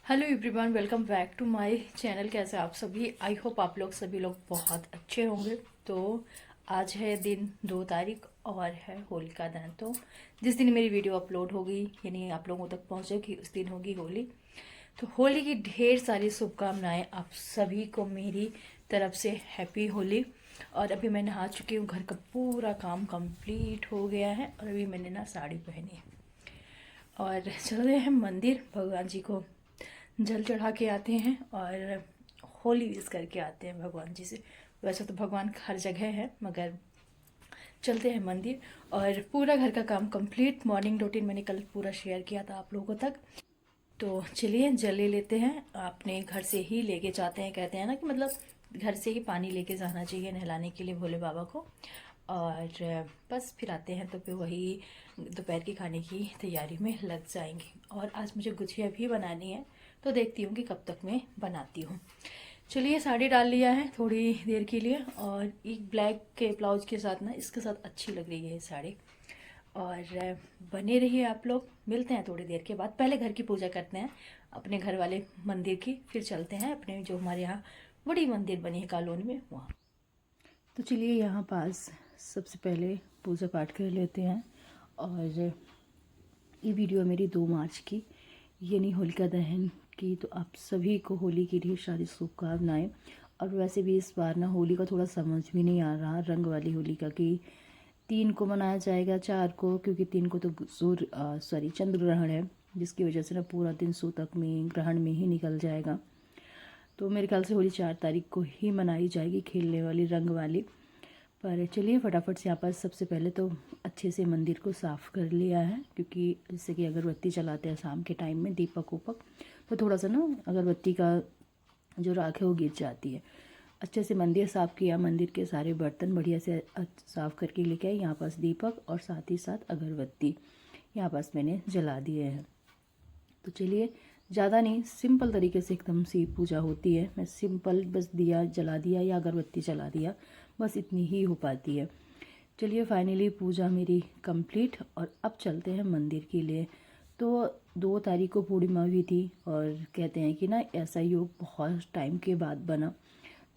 Hello everyone, welcome back to my channel. कैसे आप सभी? आई होप आप लोग सभी लोग बहुत अच्छे होंगे। तो आज है दिन 2 तारीख और है होलिका दहन। तो जिस दिन मेरी वीडियो अपलोड होगी यानी आप लोगों तक पहुंचेगी उस दिन होगी होली। तो होली की ढेर सारी शुभकामनाएं आप सभी को मेरी तरफ से। हैप्पी होली। और अभी मैं नहा चुकी हूँ, घर का पूरा काम कंप्लीट हो गया है और अभी मैंने ना साड़ी पहनी है और चल रहे हैं मंदिर भगवान जी को जल चढ़ा के आते हैं और होली विश करके आते हैं भगवान जी से। वैसे तो भगवान हर जगह है मगर चलते हैं मंदिर। और पूरा घर का काम कंप्लीट, मॉर्निंग रूटीन मैंने कल पूरा शेयर किया था आप लोगों तक। तो चलिए जल ले लेते हैं। अपने घर से ही लेके जाते हैं, कहते हैं ना कि मतलब घर से ही पानी लेके जाना चाहिए नहलाने के लिए भोले बाबा को। और बस फिर आते हैं तो फिर वही दोपहर की खाने की तैयारी में लग जाएंगे। और आज मुझे गुजिया भी बनानी है तो देखती हूँ कि कब तक मैं बनाती हूँ। चलिए साड़ी डाल लिया है थोड़ी देर के लिए और एक ब्लैक के ब्लाउज के साथ ना इसके साथ अच्छी लग रही है ये साड़ी। और बने रहिए आप लोग। मिलते हैं थोड़ी देर के बाद। पहले घर की पूजा करते हैं अपने घर वाले मंदिर की, फिर चलते हैं अपने जो हमारे यहाँ बड़ी मंदिर बनी है कॉलोनी में वहाँ। तो चलिए यहाँ पास सबसे पहले पूजा पाठ कर लेते हैं। और ये वीडियो मेरी 2 मार्च की यानी होलिका दहन की। तो आप सभी को होली की ढेर सारी शुभकामनाएं। और वैसे भी इस बार ना होली का थोड़ा समझ भी नहीं आ रहा, रंग वाली होली का, कि 3 को मनाया जाएगा 4 को, क्योंकि 3 को तो चंद्र ग्रहण है, जिसकी वजह से ना पूरा दिन सूतक में ग्रहण में ही निकल जाएगा। तो मेरे ख्याल से होली 4 तारीख को ही मनाई जाएगी, खेलने वाली रंग वाली। पर चलिए फटाफट से यहाँ पर सबसे पहले तो अच्छे से मंदिर को साफ़ कर लिया है, क्योंकि जैसे कि अगरबत्ती चलाते हैं शाम के टाइम में दीपक उपक, तो थोड़ा सा ना अगरबत्ती का जो राख है वो गिर जाती है। अच्छे से मंदिर साफ़ किया, मंदिर के सारे बर्तन बढ़िया से साफ़ करके लेके आई। यहाँ पास दीपक और साथ ही साथ अगरबत्ती यहाँ पास मैंने जला दिए हैं। तो चलिए ज़्यादा नहीं, सिंपल तरीके से एकदम सी पूजा होती है। मैं सिंपल बस दिया जला दिया या अगरबत्ती जला दिया, बस इतनी ही हो पाती है। चलिए फाइनली पूजा मेरी कंप्लीट और अब चलते हैं मंदिर के लिए। तो 2 तारीख को पूर्णिमा भी थी और कहते हैं कि ना ऐसा योग बहुत टाइम के बाद बना।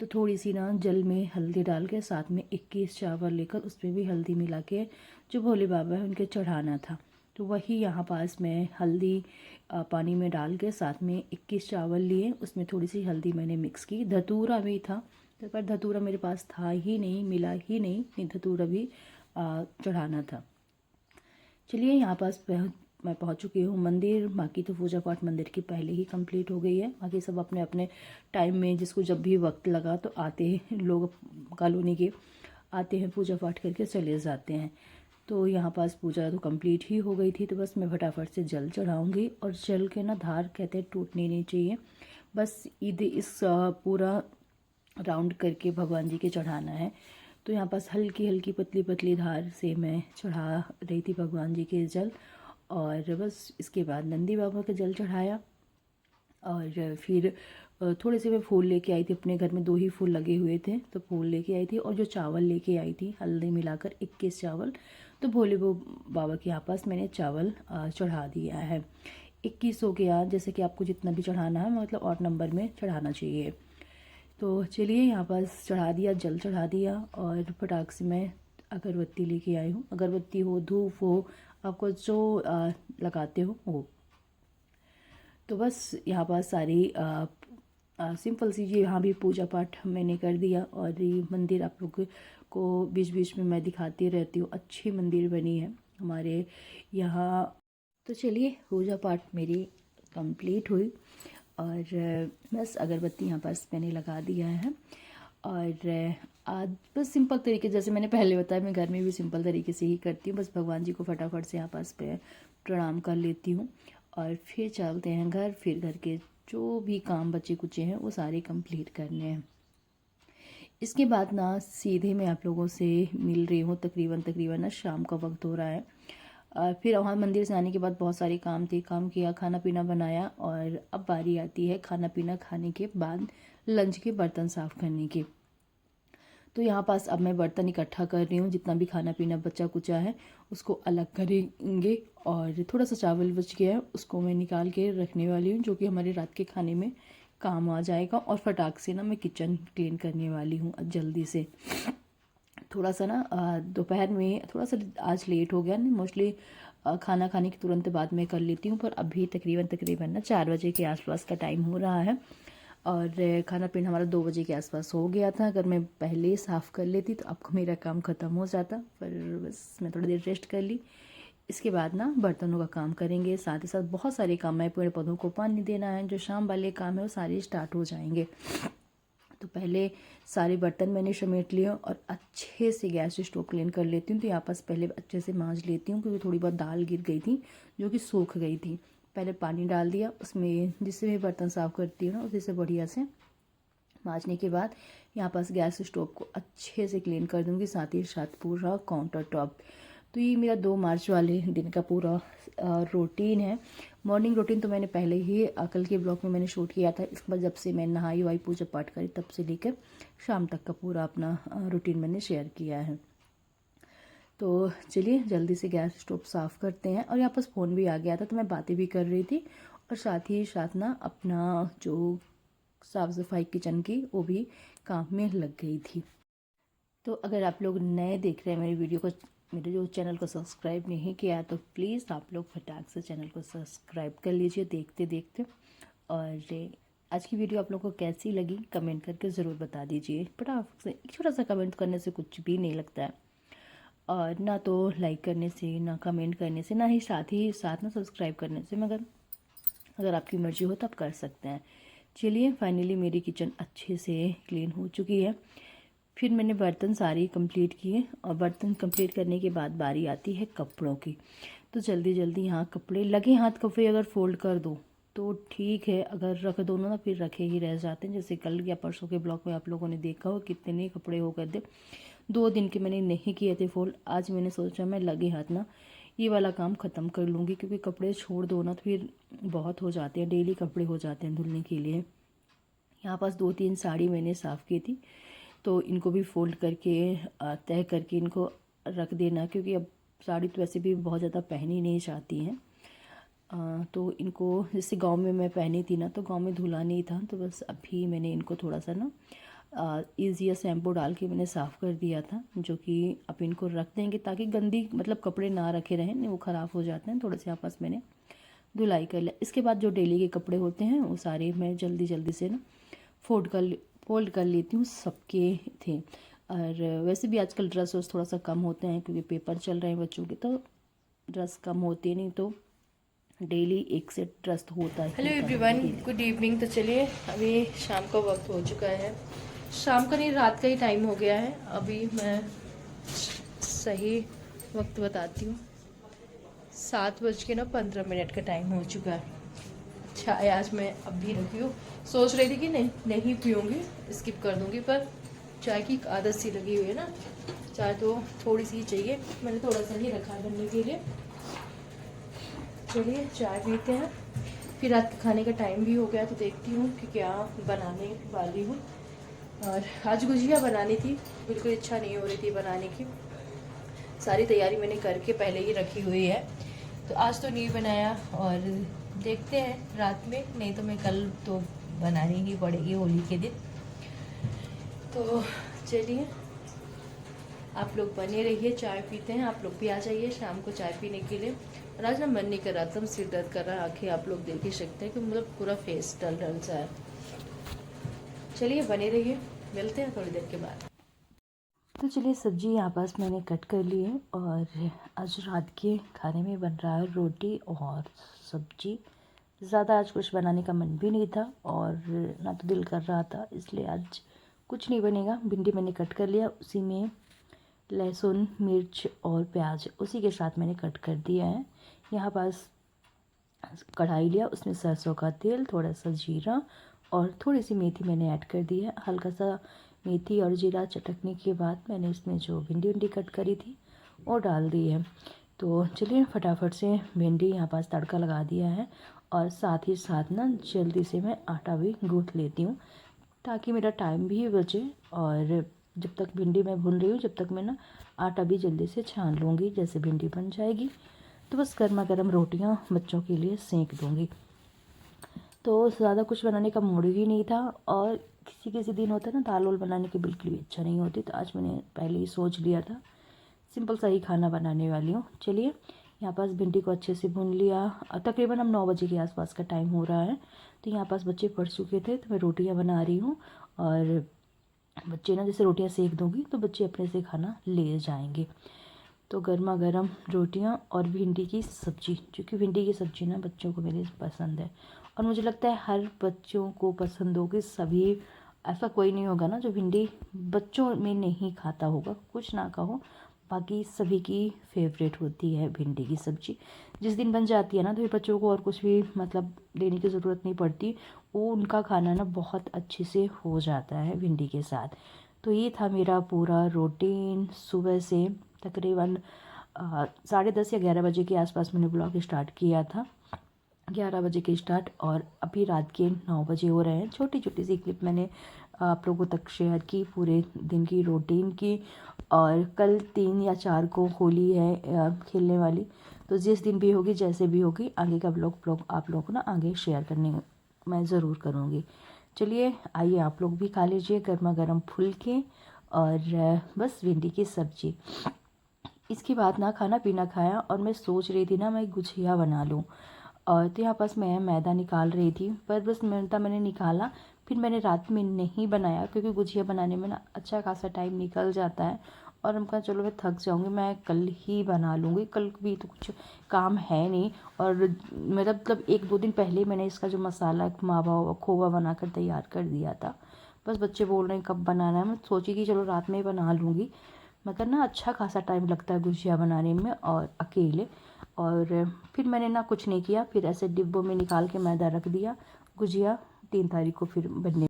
तो थोड़ी सी ना जल में हल्दी डाल के साथ में 21 चावल लेकर उसमें भी हल्दी मिला के जो भोले बाबा है उनके चढ़ाना था। तो वही यहाँ पास में हल्दी पानी में डाल के साथ में 21 चावल लिए, उसमें थोड़ी सी हल्दी मैंने मिक्स की। धतूरा भी था तो पर धतूरा मेरे पास था ही नहीं, मिला ही नहीं धतूरा भी चढ़ाना था। चलिए यहाँ पास मैं पहुँच चुकी हूँ मंदिर। बाकी तो पूजा पाठ मंदिर की पहले ही कंप्लीट हो गई है। बाकी सब अपने अपने टाइम में जिसको जब भी वक्त लगा तो आते हैं लोग, कॉलोनी के आते हैं, पूजा पाठ करके चले जाते हैं। तो यहाँ पास पूजा तो कंप्लीट ही हो गई थी, तो बस मैं फटाफट से जल चढ़ाऊँगी। और जल के ना धार कहते हैं टूटनी नहीं चाहिए, बस इस पूरा राउंड करके भगवान जी के चढ़ाना है। तो यहाँ पास हल्की हल्की पतली पतली धार से मैं चढ़ा रही थी भगवान जी के जल। और बस इसके बाद नंदी बाबा का जल चढ़ाया। और फिर थोड़े से मैं फूल लेके आई थी, अपने घर में 2 ही फूल लगे हुए थे तो फूल लेके आई थी। और जो चावल लेके आई थी हल्दी मिलाकर 21 चावल, तो भोले बाबा के यहाँ पास मैंने चावल चढ़ा दिया है। 21 हो गया, जैसे कि आपको जितना भी चढ़ाना है मतलब और नंबर में चढ़ाना चाहिए। तो चलिए यहाँ पास चढ़ा दिया, जल चढ़ा दिया। और फटाक से मैं अगरबत्ती लेके आई हूँ। अगरबत्ती हो, धूप हो, आपको जो लगाते हो वो। तो बस यहाँ पास सारी सिंपल सी ये यहाँ भी पूजा पाठ मैंने कर दिया। और ये मंदिर आप लोग को बीच बीच में मैं दिखाती रहती हूँ, अच्छी मंदिर बनी है हमारे यहाँ। तो चलिए पूजा पाठ मेरी कंप्लीट हुई और बस अगरबत्ती यहाँ पास मैंने लगा दिया है। और आज बस सिंपल तरीके, जैसे मैंने पहले बताया मैं घर में भी सिंपल तरीके से ही करती हूँ। बस भगवान जी को फटाफट से यहाँ पास पे प्रणाम कर लेती हूँ और फिर चलते हैं घर। फिर घर के जो भी काम बचे कुचे हैं वो सारे कंप्लीट करने हैं। इसके बाद ना सीधे मैं आप लोगों से मिल रही हूँ। तकरीबन तकरीबन ना शाम का वक्त हो रहा है। फिर वहाँ मंदिर से आने के बाद बहुत सारे काम थे, काम किया, खाना पीना बनाया। और अब बारी आती है खाना पीना खाने के बाद लंच के बर्तन साफ़ करने की। तो यहाँ पास अब मैं बर्तन इकट्ठा कर रही हूँ, जितना भी खाना पीना बचा कुचा है उसको अलग करेंगे। और थोड़ा सा चावल बच गया है उसको मैं निकाल के रखने वाली हूँ, जो कि हमारे रात के खाने में काम आ जाएगा। और फटाक से ना मैं किचन क्लीन करने वाली हूँ जल्दी से। थोड़ा सा ना दोपहर में थोड़ा सा आज लेट हो गया, नहीं मोस्टली खाना खाने के तुरंत बाद में कर लेती हूँ, पर अभी तकरीबन ना 4 बजे के आसपास का टाइम हो रहा है। और खाना पीना हमारा 2 बजे के आसपास हो गया था। अगर मैं पहले ही साफ़ कर लेती तो आपको मेरा काम ख़त्म हो जाता, पर बस मैं थोड़ी देर रेस्ट कर ली। इसके बाद ना बर्तनों का काम करेंगे, साथ ही साथ बहुत सारे काम है, पेड़ पौधों को पानी देना है, जो शाम वाले काम है वो सारे स्टार्ट हो जाएंगे। तो पहले सारे बर्तन मैंने समेट लिए और अच्छे से गैस स्टोव क्लीन कर लेती हूँ। तो यहाँ पास पहले अच्छे से मांज लेती हूँ, क्योंकि थोड़ी बहुत दाल गिर गई थी जो कि सूख गई थी। पहले पानी डाल दिया उसमें, जिससे मैं बर्तन साफ़ करती हूँ ना उसी से बढ़िया से मांजने के बाद यहाँ पास गैस स्टोव को अच्छे से क्लीन कर दूँगी, साथ ही साथ पूरा काउंटर टॉप। तो ये मेरा 2 मार्च वाले दिन का पूरा रूटीन है। मॉर्निंग रूटीन तो मैंने पहले ही कल के ब्लॉग में मैंने शूट किया था। इसके बाद जब से मैं नहाई वाई पूजा पाठ करी तब से लेकर शाम तक का पूरा अपना रूटीन मैंने शेयर किया है। तो चलिए जल्दी से गैस स्टोव साफ़ करते हैं। और यहाँ पास फ़ोन भी आ गया था तो मैं बातें भी कर रही थी, और साथ ही साथ ना अपना जो साफ़ सफाई किचन की वो भी काम में लग गई थी। तो अगर आप लोग नए देख रहे हैं मेरी वीडियो को, मेरे जो चैनल को सब्सक्राइब नहीं किया तो प्लीज़ आप लोग फटाक से चैनल को सब्सक्राइब कर लीजिए देखते देखते। और आज की वीडियो आप लोगों को कैसी लगी कमेंट करके ज़रूर बता दीजिए। फटाक से एक छोटा सा कमेंट करने से कुछ भी नहीं लगता है, और ना तो लाइक करने से, ना कमेंट करने से, ना ही साथ ना सब्सक्राइब करने से, मगर अगर आपकी मर्ज़ी हो तो आप कर सकते हैं। चलिए फाइनली मेरी किचन अच्छे से क्लीन हो चुकी है। फिर मैंने बर्तन सारे कंप्लीट किए, और बर्तन कंप्लीट करने के बाद बारी आती है कपड़ों की। तो जल्दी जल्दी यहाँ कपड़े लगे हाथ कपड़े अगर फोल्ड कर दो तो ठीक है, अगर रख दो ना फिर रखे ही रह जाते हैं। जैसे कल या परसों के ब्लॉग में आप लोगों ने देखा हो कितने कपड़े हो गए थे। 2 दिन के मैंने नहीं किए थे फोल्ड। आज मैंने सोचा मैं लगे हाथ ना ये वाला काम ख़त्म कर लूँगी, क्योंकि कपड़े छोड़ दो ना तो फिर बहुत हो जाते हैं, डेली कपड़े हो जाते हैं धुलने के लिए। यहाँ पास 2-3 साड़ी मैंने साफ़ की थी, तो इनको भी फोल्ड करके तय करके इनको रख देना, क्योंकि अब साड़ी तो वैसे भी बहुत ज़्यादा पहनी नहीं जाती हैं। तो इनको जैसे गांव में मैं पहनी थी ना, तो गांव में धुला नहीं था, तो बस अभी मैंने इनको थोड़ा सा ना ईज़िया शैम्पू डाल के मैंने साफ़ कर दिया था, जो कि अब इनको रख देंगे ताकि गंदी मतलब कपड़े ना रखे रहें, नहीं वो ख़राब हो जाते हैं। थोड़े से आपस मैंने धुलाई कर लिया। इसके बाद जो डेली के कपड़े होते हैं वो सारे मैं जल्दी जल्दी से ना फोल्ड कर लेती हूँ, सबके थे। और वैसे भी आजकल ड्रेस थोड़ा सा कम होते हैं, क्योंकि पेपर चल रहे हैं बच्चों के, तो ड्रेस कम होती नहीं, तो डेली एक सेट ड्रेस तो होता है। Hello everyone, good evening. तो चलिए अभी शाम का वक्त हो चुका है, शाम का नहीं रात का ही टाइम हो गया है। अभी मैं सही वक्त बताती हूँ, 7:15 का टाइम हो चुका है। चाय आज मैं अभी रखी हूँ, सोच रही थी कि नहीं पीऊँगी, स्किप कर दूँगी, पर चाय की आदत सी लगी हुई है ना, चाय तो थोड़ी सी ही चाहिए। मैंने थोड़ा सा ही रखा बनने के लिए। चलिए चाय पीते हैं, फिर रात के खाने का टाइम भी हो गया, तो देखती हूँ कि क्या बनाने वाली हूँ। और आज गुजिया बनानी थी, बिल्कुल इच्छा नहीं हो रही थी बनाने की, सारी तैयारी मैंने करके पहले ही रखी हुई है, तो आज तो नहीं बनाया। और देखते हैं रात में, नहीं तो मैं कल तो बनानी ही पड़ेगी होली के दिन। तो चलिए आप लोग बने रहिए, चाय पीते हैं। आप लोग भी आ जाइए शाम को चाय पीने के लिए। और आज ना मन नहीं कर रहा था, सिर दर्द कर रहा, आंखें आप लोग देख ही सकते हैं कि मतलब पूरा फेस डल डल सा है। चलिए बने रहिए, मिलते हैं थोड़ी देर के बाद। तो चलिए सब्जी यहाँ पास मैंने कट कर ली है, और आज रात के खाने में बन रहा है रोटी और सब्जी। ज़्यादा आज कुछ बनाने का मन भी नहीं था, और ना तो दिल कर रहा था, इसलिए आज कुछ नहीं बनेगा। भिंडी मैंने कट कर लिया, उसी में लहसुन मिर्च और प्याज उसी के साथ मैंने कट कर दिया है। यहाँ पास कढ़ाई लिया, उसमें सरसों का तेल, थोड़ा सा जीरा और थोड़ी सी मेथी मैंने ऐड कर दी है। हल्का सा मेथी और जीरा चटकने के बाद मैंने इसमें जो भिंडी कट करी थी वो डाल दी है। तो चलिए फटाफट से भिंडी यहाँ पास तड़का लगा दिया है, और साथ ही साथ ना जल्दी से मैं आटा भी गूँथ लेती हूँ, ताकि मेरा टाइम भी बचे और जब तक भिंडी मैं भून रही हूँ जब तक मैं ना आटा भी जल्दी से छान लूँगी, जैसे भिंडी बन जाएगी तो बस गर्मा गर्म रोटियाँ बच्चों के लिए सेंक दूँगी। तो ज़्यादा कुछ बनाने का मूड ही नहीं था, और किसी किसी दिन होता है ना दाल वाल बनाने की बिल्कुल भी इच्छा नहीं होती, तो आज मैंने पहले ही सोच लिया था सिंपल सा ही खाना बनाने वाली हूँ। चलिए, यहाँ पास भिंडी को अच्छे से भून लिया। तकरीबन हम 9 बजे के आसपास का टाइम हो रहा है, तो यहाँ पास बच्चे पढ़ चुके थे, तो मैं रोटियाँ बना रही हूँ। और बच्चे ना जैसे रोटियाँ सेक दूँगी तो बच्चे अपने से खाना ले जाएंगे। तो गर्मा गर्म रोटियाँ और भिंडी की सब्ज़ी, क्योंकि भिंडी की सब्ज़ी ना बच्चों को मेरे पसंद है, और मुझे लगता है हर बच्चों को पसंद होगी। सभी, ऐसा कोई नहीं होगा ना जो भिंडी बच्चों में नहीं खाता होगा, कुछ ना कहो, बाकी सभी की फेवरेट होती है भिंडी की सब्ज़ी। जिस दिन बन जाती है ना तो फिर बच्चों को और कुछ भी मतलब देने की ज़रूरत नहीं पड़ती, वो उनका खाना ना बहुत अच्छे से हो जाता है भिंडी के साथ। तो ये था मेरा पूरा रूटीन। सुबह से तकरीबन 10:30 या 11 बजे के आसपास मैंने ब्लॉग स्टार्ट किया था, 11 बजे के स्टार्ट, और अभी रात के 9 बजे हो रहे हैं। छोटी छोटी सी क्लिप मैंने आप लोगों तक शेयर की पूरे दिन की रूटीन की। और कल 3 या 4 को होली है खेलने वाली, तो जिस दिन भी होगी जैसे भी होगी आगे का ब्लॉग आप लोगों को ना आगे शेयर करने मैं ज़रूर करूँगी। चलिए, आइए आप लोग भी खा लीजिए गर्मा गर्म फुलके और बस भिंडी की सब्ज़ी। इसके बाद ना खाना पीना खाया, और मैं सोच रही थी ना मैं गुझिया बना लूँ। और तो यहाँ पास मैं मैदा निकाल रही थी, पर बस मैंने निकाला, फिर मैंने रात में नहीं बनाया, क्योंकि गुझिया बनाने में ना अच्छा खासा टाइम निकल जाता है। और हम कहा चलो मैं थक जाऊँगी, मैं कल ही बना लूँगी, कल भी तो कुछ काम है नहीं। और मेरा मतलब 1-2 दिन पहले मैंने इसका जो मसाला मावा खोवा बना कर तैयार कर दिया था। बस बच्चे बोल रहे हैं कब बनाना है, मैं सोची कि चलो रात में ही बना लूँगी। मतलब ना अच्छा खासा टाइम लगता है गुझिया बनाने में और अकेले। और फिर मैंने ना कुछ नहीं किया, फिर ऐसे डिब्बों में निकाल के मैदा रख दिया। गुझिया 3 तारीख को फिर बनने